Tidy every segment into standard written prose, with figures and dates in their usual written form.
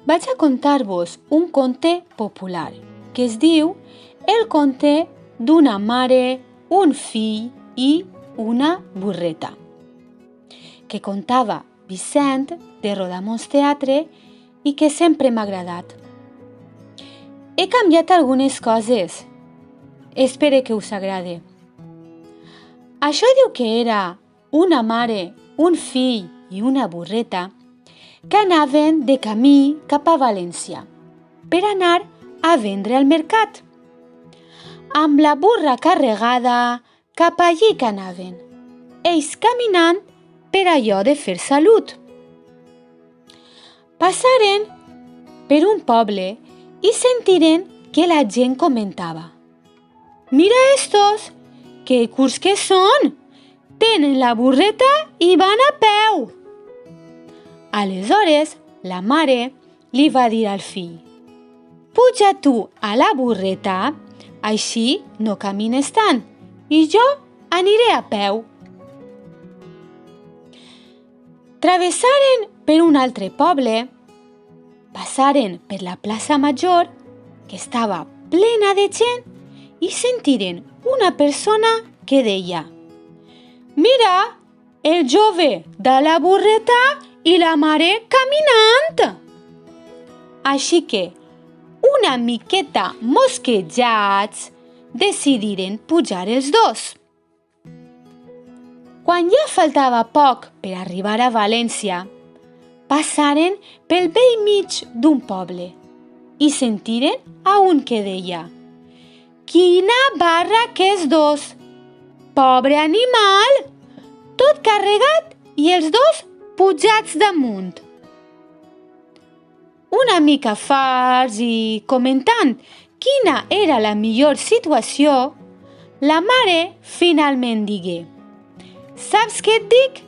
vaig a contar-vos un conte popular que es diu El conte d'una mare, un fill i una burreta, que contava Vicent de Rodamons Teatre i que sempre m'ha agradat. He canviat algunes coses. Espero que us agrade. Això diu que era una mare, un fill i una burreta que anaven de camí cap a València per anar a vendre al mercat. Amb la burra carregada cap allí que anaven, ells caminant per allò de fer salut. Passaren per un poble i sentiren que la gent comentava: «Mira estos, que curts que són! Tenen la burreta i van a peu!» Aleshores, la mare li va dir al fill: «Puja tu a la burreta, així no camines tant, i jo aniré a peu». Travessaren per un altre poble, passaren per la plaça Major, que estava plena de gent, i sentiren una persona que deia: «Mira, el jove de la burreta i la mare caminant!» Així que, una miqueta mosquejats, decidiren pujar els dos. Quan ja faltava poc per arribar a València, passaren pel bell mig d'un poble i sentiren a un que deia: «Quina barra que és dos! Pobre animal! Tot carregat i els dos pujats damunt!» Una mica farts i comentant quina era la millor situació, la mare finalment digué: «Saps què et dic?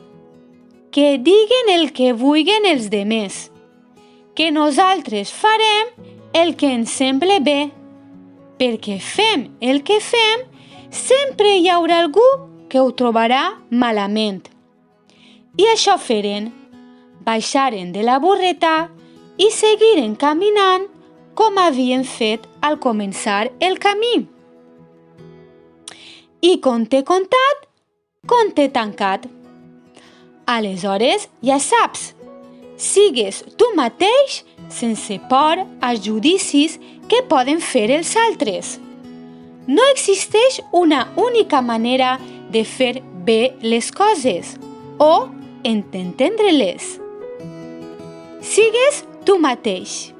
Que diguen el que vulguen els demés, que nosaltres farem el que ens sembla bé, perquè fem el que fem, sempre hi haurà algú que ho trobarà malament». I això feren. Baixaren de la burreta i seguiren caminant com havien fet al començar el camí. I conte contat, conte tancat. Aleshores, ja saps, sigues tu mateix sense por als judicis que poden fer els altres. No existeix una única manera de fer bé les coses o d'entendre-les. Sigues tu mateix.